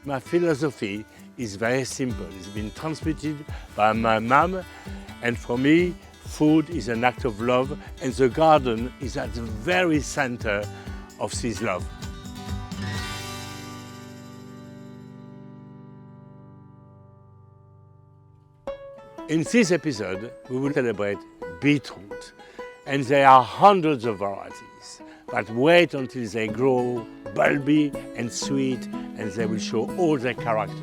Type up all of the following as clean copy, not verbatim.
My philosophy is very simple. It's been transmitted by my mom, and for me, food is an act of love, and the garden is at the very center of this love. In this episode, we will celebrate beetroot, and there are hundreds of varieties, but wait until they grow bulby and sweet, and they will show all their character.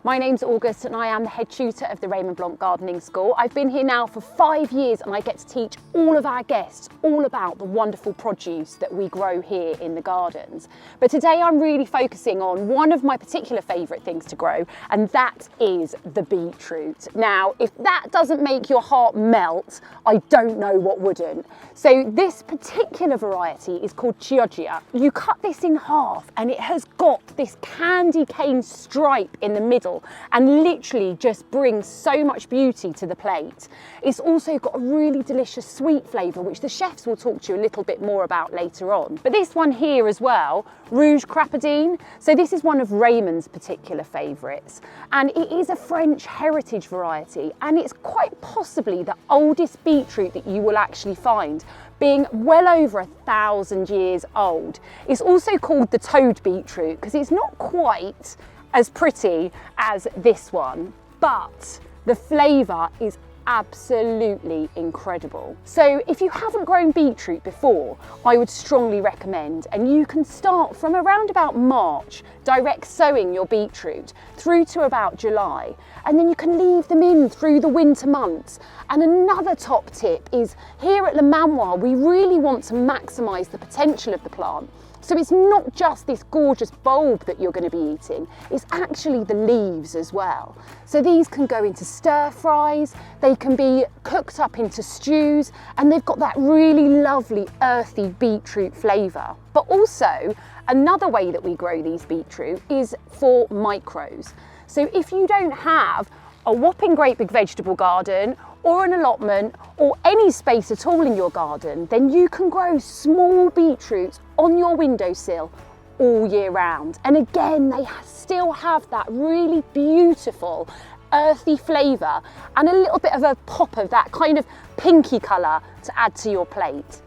My name's August and I am the head tutor of the Raymond Blanc Gardening School. I've been here now for 5 years and I get to teach all of our guests all about the wonderful produce that we grow here in the gardens. But today I'm really focusing on one of my particular favourite things to grow, and that is the beetroot. Now, if that doesn't make your heart melt, I don't know what wouldn't. So this particular variety is called Chioggia. You cut this in half and it has got this candy cane stripe in the middle and literally just brings so much beauty to the plate. It's also got a really delicious sweet flavour, which the chefs will talk to you a little bit more about later on. But this one here as well, Rouge Crapadine, so this is one of Raymond's particular favourites, and it is a French heritage variety, and it's quite possibly the oldest beetroot that you will actually find, being well over 1,000 years old. It's also called the toad beetroot because it's not quite as pretty as this one, but the flavour is absolutely incredible. So if you haven't grown beetroot before, I would strongly recommend, and you can start from around about March, direct sowing your beetroot through to about July, and then you can leave them in through the winter months. And another top tip is, here at Manoir, we really want to maximise the potential of the plant. So it's not just this gorgeous bulb that you're going to be eating, it's actually the leaves as well. So these can go into stir fries, they can be cooked up into stews, and they've got that really lovely earthy beetroot flavour. But also, another way that we grow these beetroot is for micros. So if you don't have a whopping great big vegetable garden or an allotment or any space at all in your garden, then you can grow small beetroots on your windowsill all year round. And again, they still have that really beautiful earthy flavour and a little bit of a pop of that kind of pinky colour to add to your plate.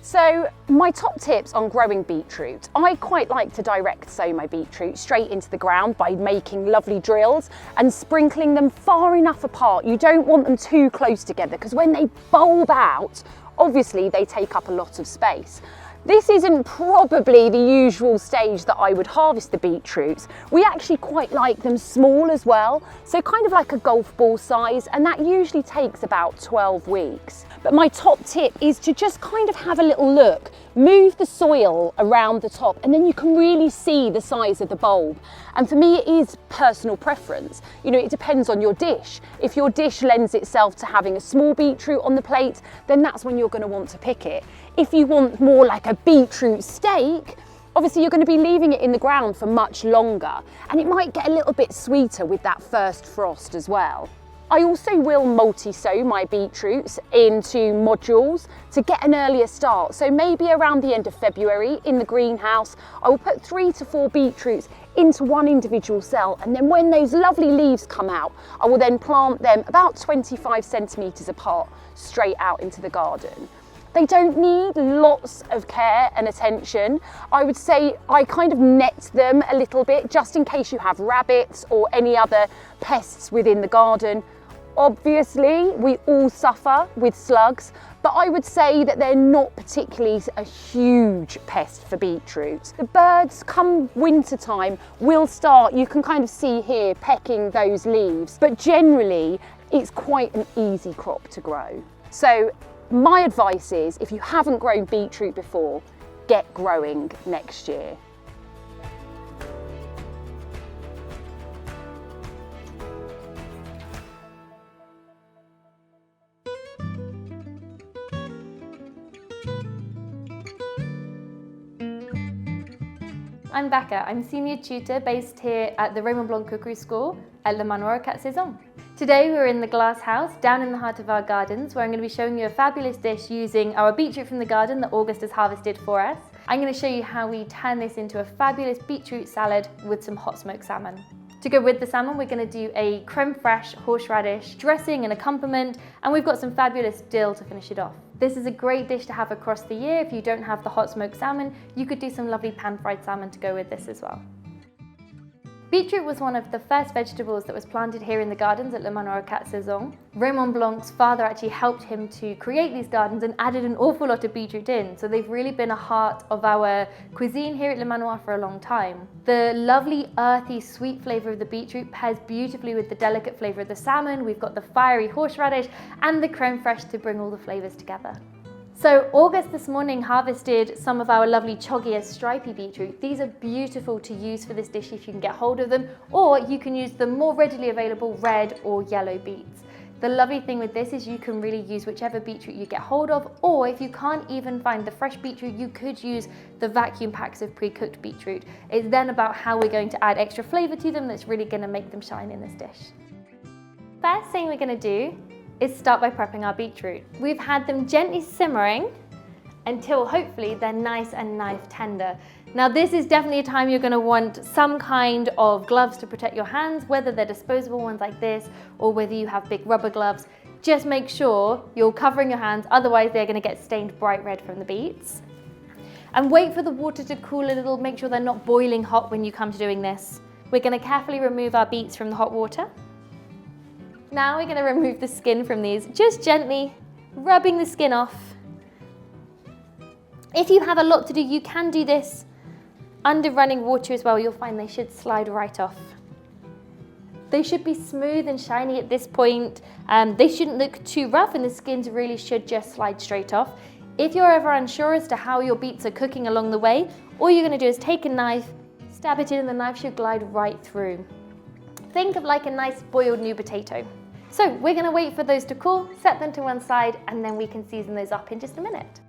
So my top tips on growing beetroot, I quite like to direct sow my beetroot straight into the ground by making lovely drills and sprinkling them far enough apart. You don't want them too close together because when they bulb out, obviously they take up a lot of space. This isn't probably the usual stage that I would harvest the beetroots. We actually quite like them small as well, so kind of like a golf ball size, and that usually takes about 12 weeks. But my top tip is to just kind of have a little look, move the soil around the top, and then you can really see the size of the bulb. And for me, it is personal preference. You know, it depends on your dish. If your dish lends itself to having a small beetroot on the plate, then that's when you're going to want to pick it. If you want more like a beetroot steak, obviously you're going to be leaving it in the ground for much longer, and it might get a little bit sweeter with that first frost as well. I also will multi-sow my beetroots into modules to get an earlier start. So maybe around the end of February in the greenhouse, I will put 3 to 4 beetroots into one individual cell, and then when those lovely leaves come out, I will then plant them about 25 centimetres apart straight out into the garden. They don't need lots of care and attention. I would say I kind of net them a little bit just in case you have rabbits or any other pests within the garden. Obviously, we all suffer with slugs, but I would say that they're not particularly a huge pest for beetroot. The birds, come winter time, will start, you can kind of see here, pecking those leaves, but generally it's quite an easy crop to grow. So my advice is, if you haven't grown beetroot before, get growing next year. I'm Becca. I'm Senior Tutor based here at the Raymond Blanc Cookery School at Le Manoir, Quat'Saisons. Today we're in the glass house down in the heart of our gardens, where I'm going to be showing you a fabulous dish using our beetroot from the garden that August has harvested for us. I'm going to show you how we turn this into a fabulous beetroot salad with some hot smoked salmon. To go with the salmon, we're going to do a creme fraiche horseradish dressing and accompaniment, and we've got some fabulous dill to finish it off. This is a great dish to have across the year. If you don't have the hot smoked salmon, you could do some lovely pan-fried salmon to go with this as well. Beetroot was one of the first vegetables that was planted here in the gardens at Manoir Quat'Saisons. Raymond Blanc's father actually helped him to create these gardens and added an awful lot of beetroot in, so they've really been a heart of our cuisine here at Le Manoir for a long time. The lovely earthy sweet flavour of the beetroot pairs beautifully with the delicate flavour of the salmon. We've got the fiery horseradish and the creme fraiche to bring all the flavours together. So August this morning harvested some of our lovely choggier stripy beetroot. These are beautiful to use for this dish if you can get hold of them, or you can use the more readily available red or yellow beets. The lovely thing with this is you can really use whichever beetroot you get hold of, or if you can't even find the fresh beetroot, you could use the vacuum packs of pre-cooked beetroot. It's then about how we're going to add extra flavour to them that's really going to make them shine in this dish. First thing we're going to do is start by prepping our beetroot. We've had them gently simmering until hopefully they're nice and knife tender. Now this is definitely a time you're going to want some kind of gloves to protect your hands, whether they're disposable ones like this or whether you have big rubber gloves. Just make sure you're covering your hands, otherwise they're going to get stained bright red from the beets. And wait for the water to cool a little, make sure they're not boiling hot when you come to doing this. We're going to carefully remove our beets from the hot water. Now we're going to remove the skin from these, just gently rubbing the skin off. If you have a lot to do, you can do this under running water as well. You'll find they should slide right off. They should be smooth and shiny at this point. They shouldn't look too rough, and the skins really should just slide straight off. If you're ever unsure as to how your beets are cooking along the way, all you're going to do is take a knife, stab it in, and the knife should glide right through. Think of like a nice boiled new potato. So we're going to wait for those to cool, set them to one side, and then we can season those up in just a minute.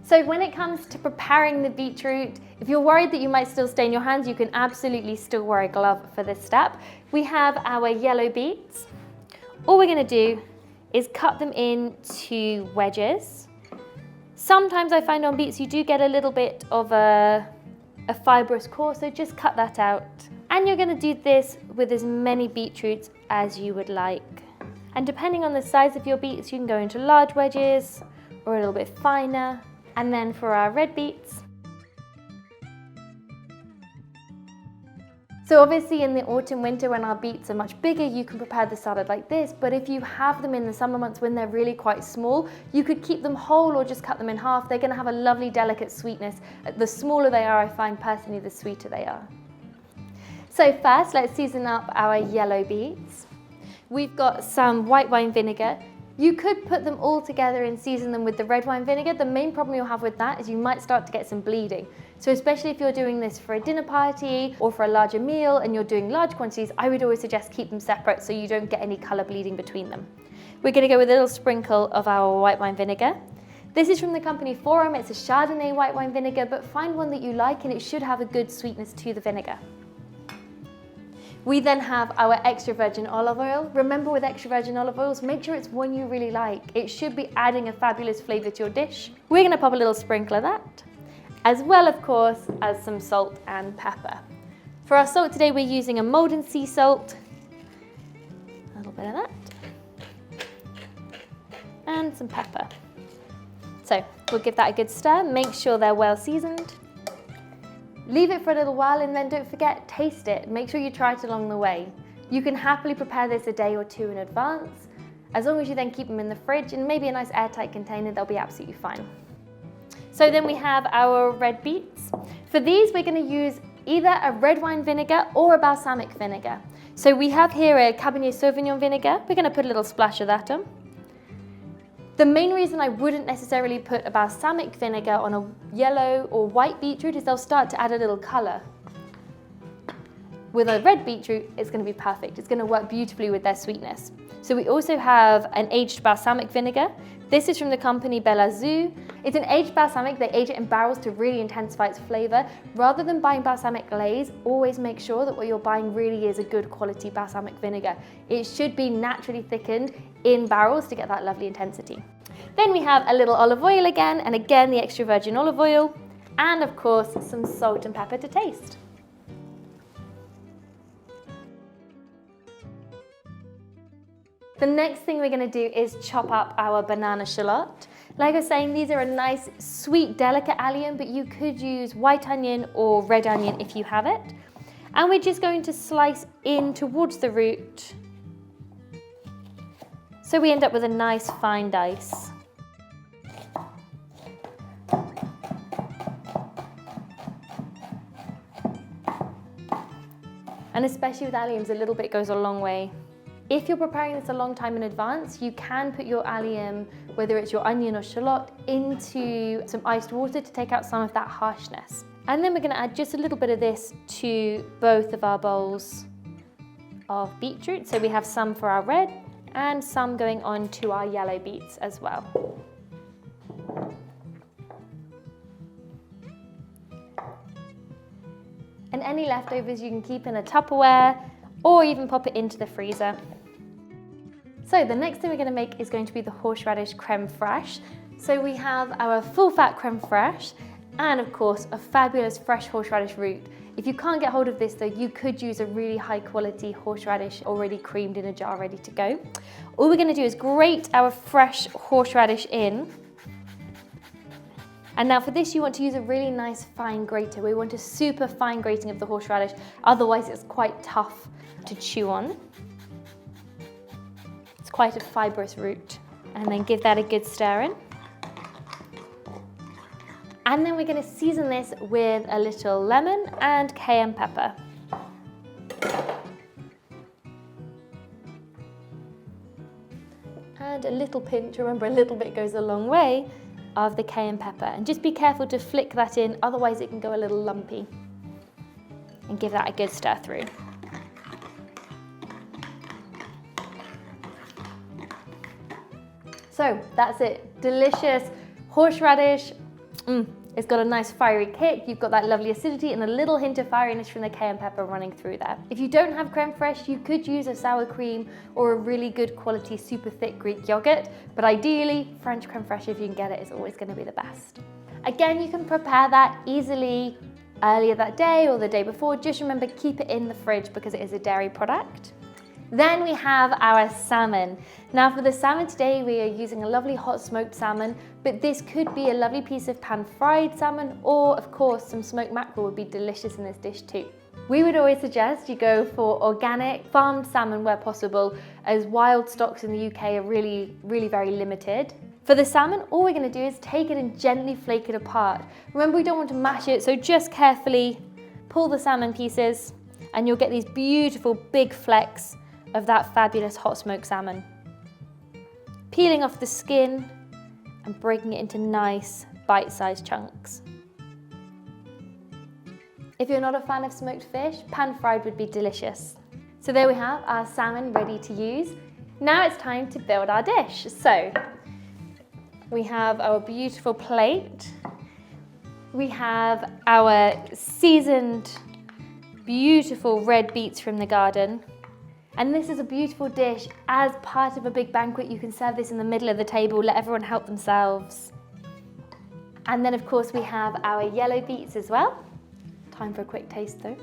So when it comes to preparing the beetroot, if you're worried that you might still stain your hands, you can absolutely still wear a glove for this step. We have our yellow beets. All we're going to do is cut them into wedges. Sometimes I find on beets you do get a little bit of a fibrous core, so just cut that out. And you're going to do this with as many beetroots as you would like. And depending on the size of your beets, you can go into large wedges or a little bit finer. And then for our red beets. So obviously in the autumn, winter, when our beets are much bigger, you can prepare the salad like this. But if you have them in the summer months when they're really quite small, you could keep them whole or just cut them in half. They're going to have a lovely, delicate sweetness. The smaller they are, I find personally, the sweeter they are. So first, let's season up our yellow beets. We've got some white wine vinegar. You could put them all together and season them with the red wine vinegar. The main problem you'll have with that is you might start to get some bleeding. So especially if you're doing this for a dinner party or for a larger meal and you're doing large quantities, I would always suggest keep them separate so you don't get any colour bleeding between them. We're going to go with a little sprinkle of our white wine vinegar. This is from the company Forum. It's a Chardonnay white wine vinegar, but find one that you like and it should have a good sweetness to the vinegar. We then have our extra virgin olive oil. Remember, with extra virgin olive oils, make sure it's one you really like. It should be adding a fabulous flavour to your dish. We're going to pop a little sprinkle of that, as well, of course, as some salt and pepper. For our salt today, we're using a Maldon sea salt. A little bit of that. And some pepper. So we'll give that a good stir. Make sure they're well seasoned. Leave it for a little while and then don't forget, taste it. Make sure you try it along the way. You can happily prepare this a day or two in advance. As long as you then keep them in the fridge and maybe a nice airtight container, they'll be absolutely fine. So then we have our red beets. For these, we're going to use either a red wine vinegar or a balsamic vinegar. So we have here a Cabernet Sauvignon vinegar. We're going to put a little splash of that on. The main reason I wouldn't necessarily put a balsamic vinegar on a yellow or white beetroot is they'll start to add a little colour. With a red beetroot, it's going to be perfect. It's going to work beautifully with their sweetness. So we also have an aged balsamic vinegar. This is from the company Belle Azur. It's an aged balsamic. They age it in barrels to really intensify its flavour. Rather than buying balsamic glaze, always make sure that what you're buying really is a good quality balsamic vinegar. It should be naturally thickened in barrels to get that lovely intensity. Then we have a little olive oil again, and again the extra virgin olive oil, and of course some salt and pepper to taste. The next thing we're going to do is chop up our banana shallot. Like I was saying, these are a nice, sweet, delicate allium, but you could use white onion or red onion if you have it. And we're just going to slice in towards the root, so we end up with a nice fine dice. And especially with alliums, a little bit goes a long way. If you're preparing this a long time in advance, you can put your allium, whether it's your onion or shallot, into some iced water to take out some of that harshness. And then we're going to add just a little bit of this to both of our bowls of beetroot. So we have some for our red and some going on to our yellow beets as well. And any leftovers you can keep in a Tupperware or even pop it into the freezer. So the next thing we're going to make is going to be the horseradish creme fraiche. So we have our full fat creme fraiche and of course a fabulous fresh horseradish root. If you can't get hold of this though, you could use a really high quality horseradish already creamed in a jar ready to go. All we're going to do is grate our fresh horseradish in. And now for this you want to use a really nice fine grater. We want a super fine grating of the horseradish, otherwise it's quite tough to chew on. It's quite a fibrous root. And then give that a good stir in. And then we're going to season this with a little lemon and cayenne pepper. And a little pinch, remember a little bit goes a long way, of the cayenne pepper. And just be careful to flick that in, otherwise it can go a little lumpy. And give that a good stir through. So that's it, delicious horseradish. It's got a nice fiery kick, you've got that lovely acidity and a little hint of fieriness from the cayenne pepper running through there. If you don't have creme fraiche, you could use a sour cream or a really good quality super thick Greek yogurt, but ideally French creme fraiche, if you can get it, is always going to be the best. Again, you can prepare that easily earlier that day or the day before. Just remember, keep it in the fridge because it is a dairy product. Then we have our salmon. Now for the salmon today, we are using a lovely hot smoked salmon, but this could be a lovely piece of pan-fried salmon, or of course some smoked mackerel would be delicious in this dish too. We would always suggest you go for organic farmed salmon where possible, as wild stocks in the UK are really very limited. For the salmon, all we're going to do is take it and gently flake it apart. Remember, we don't want to mash it, so just carefully pull the salmon pieces and you'll get these beautiful big flecks of that fabulous hot smoked salmon. Peeling off the skin and breaking it into nice bite-sized chunks. If you're not a fan of smoked fish, pan-fried would be delicious. So there we have our salmon ready to use. Now it's time to build our dish. So we have our beautiful plate. We have our seasoned, beautiful red beets from the garden. And this is a beautiful dish. As part of a big banquet, you can serve this in the middle of the table, let everyone help themselves. And then of course we have our yellow beets as well. Time for a quick taste though.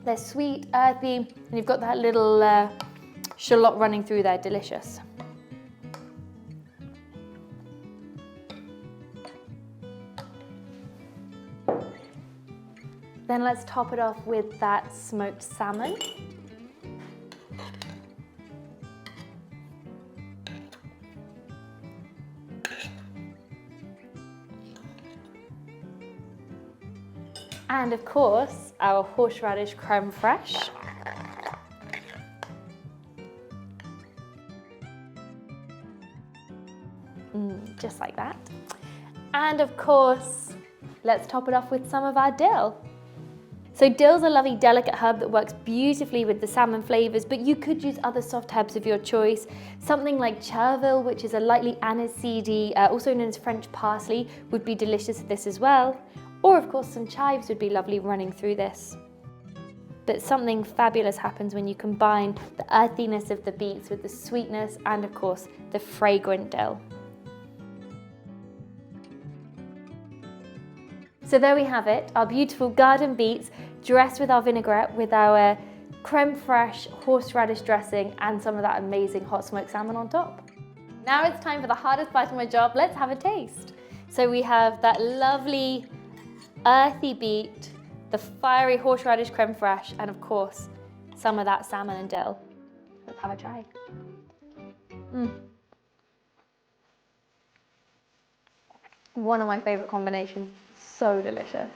They're sweet, earthy, and you've got that little shallot running through there, delicious. Then let's top it off with that smoked salmon. And of course, our horseradish creme fraiche. Just like that. And of course, let's top it off with some of our dill. So dill's a lovely delicate herb that works beautifully with the salmon flavours, but you could use other soft herbs of your choice. Something like chervil, which is a lightly aniseedy, also known as French parsley, would be delicious with this as well. Or of course some chives would be lovely running through this. But something fabulous happens when you combine the earthiness of the beets with the sweetness and of course the fragrant dill. So there we have it, our beautiful garden beets dressed with our vinaigrette with our creme fraiche horseradish dressing and some of that amazing hot smoked salmon on top. Now it's time for the hardest part of my job. Let's have a taste. So we have that lovely earthy beet, the fiery horseradish creme fraiche, and of course some of that salmon and dill. Let's have a try. One of my favourite combinations. So delicious.